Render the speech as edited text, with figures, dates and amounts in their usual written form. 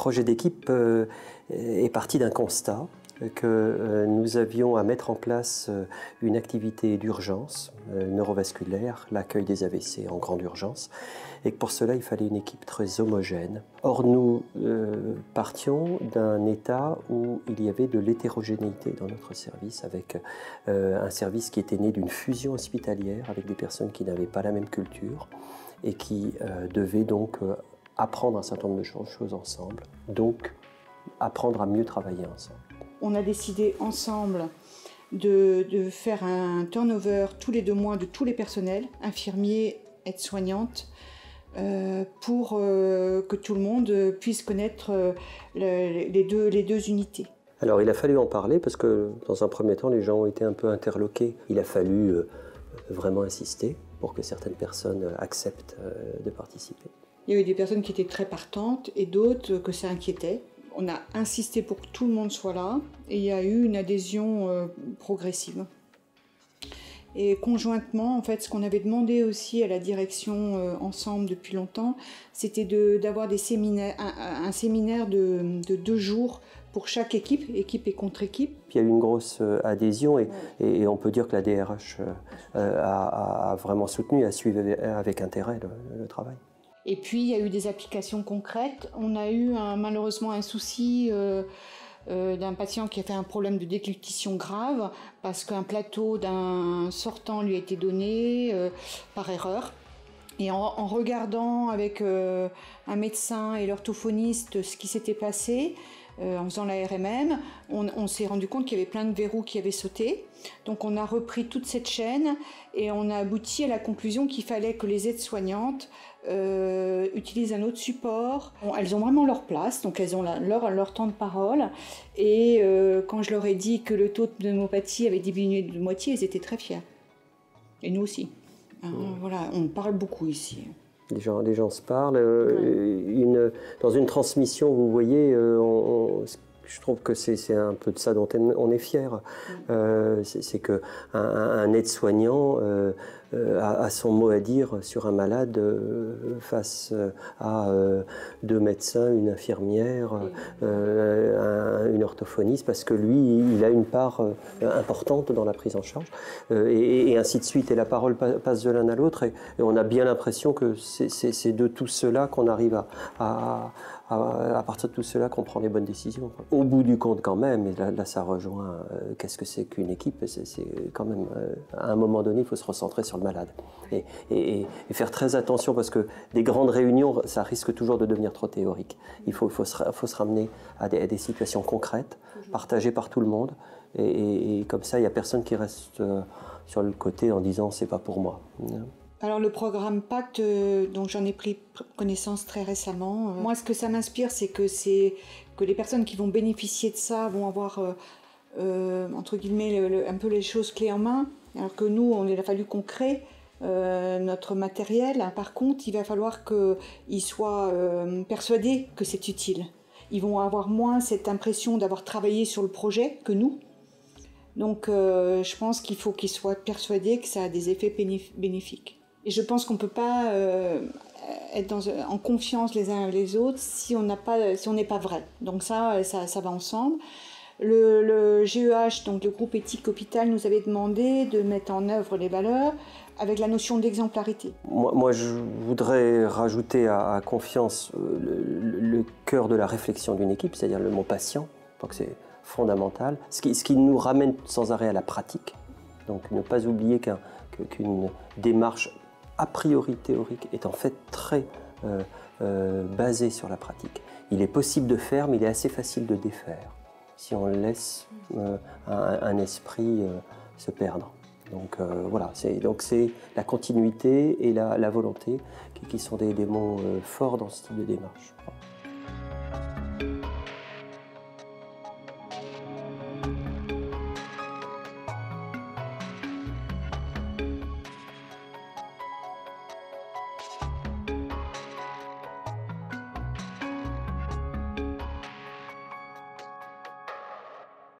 projet d'équipe est parti d'un constat que nous avions à mettre en place une activité d'urgence neurovasculaire, l'accueil des AVC en grande urgence, et que pour cela il fallait une équipe très homogène. Or nous partions d'un état où il y avait de l'hétérogénéité dans notre service, avec un service qui était né d'une fusion hospitalière avec des personnes qui n'avaient pas la même culture et qui devaient donc apprendre un certain nombre de choses ensemble, donc apprendre à mieux travailler ensemble. On a décidé ensemble de faire un turnover tous les 2 mois de tous les personnels, infirmiers, aides-soignantes, pour que tout le monde puisse connaître les deux unités. Alors il a fallu en parler parce que dans un premier temps les gens ont été un peu interloqués. Il a fallu vraiment insister pour que certaines personnes acceptent de participer. Il y a eu des personnes qui étaient très partantes et d'autres que ça inquiétait. On a insisté pour que tout le monde soit là et il y a eu une adhésion progressive. Et conjointement, en fait, ce qu'on avait demandé aussi à la direction ensemble depuis longtemps, c'était d'avoir des séminaires, un séminaire de 2 jours pour chaque équipe et contre-équipe. Il y a eu une grosse adhésion et on peut dire que la DRH a vraiment soutenu, a suivi avec intérêt le travail. Et puis, il y a eu des applications concrètes. On a eu malheureusement un souci d'un patient qui a fait un problème de déglutition grave parce qu'un plateau d'un sortant lui a été donné par erreur. Et en regardant avec un médecin et l'orthophoniste ce qui s'était passé, en faisant la RMM, on s'est rendu compte qu'il y avait plein de verrous qui avaient sauté. Donc on a repris toute cette chaîne et on a abouti à la conclusion qu'il fallait que les aides-soignantes utilisent un autre support. Elles ont vraiment leur place, donc elles ont leur temps de parole. Et quand je leur ai dit que le taux de pneumopathie avait diminué de moitié, elles étaient très fiers. Et nous aussi. Voilà, on parle beaucoup ici. Les gens se parlent. Dans une transmission, vous voyez, je trouve que c'est un peu de ça dont on est fier. C'est qu'un aide-soignant a son mot à dire sur un malade face à 2 médecins, une infirmière, une orthophoniste, parce que lui, il a une part importante dans la prise en charge, et ainsi de suite. Et la parole passe de l'un à l'autre, et on a bien l'impression que c'est de tout cela qu'on arrive à partir de tout cela qu'on prend les bonnes décisions. Au bout du compte quand même, et là ça rejoint qu'est-ce que c'est qu'une équipe, c'est quand même, à un moment donné, il faut se recentrer sur le malade. Et faire très attention parce que des grandes réunions, ça risque toujours de devenir trop théorique. Il faut se ramener à des situations concrètes, partagées par tout le monde, et comme ça, il n'y a personne qui reste sur le côté en disant « c'est pas pour moi ». Alors le programme PACT, dont j'en ai pris connaissance très récemment, moi ce que ça m'inspire, c'est que les personnes qui vont bénéficier de ça vont avoir, entre guillemets, un peu les choses clés en main, alors que nous, il a fallu qu'on crée notre matériel. Par contre, il va falloir qu'ils soient persuadés que c'est utile. Ils vont avoir moins cette impression d'avoir travaillé sur le projet que nous. Donc je pense qu'il faut qu'ils soient persuadés que ça a des effets bénéfiques. Et je pense qu'on ne peut pas être en confiance les uns les autres si on n'est pas vrai. Donc ça va ensemble. Le GEH, donc le groupe éthique hôpital, nous avait demandé de mettre en œuvre les valeurs avec la notion d'exemplarité. Moi, je voudrais rajouter à confiance le cœur de la réflexion d'une équipe, c'est-à-dire le mot patient. Donc c'est fondamental. Ce qui nous ramène sans arrêt à la pratique. Donc ne pas oublier qu'une démarche a priori théorique est en fait très basée sur la pratique. Il est possible de faire, mais il est assez facile de défaire si on laisse un esprit se perdre. Donc voilà, c'est la continuité et la volonté qui sont des mots forts dans ce type de démarche.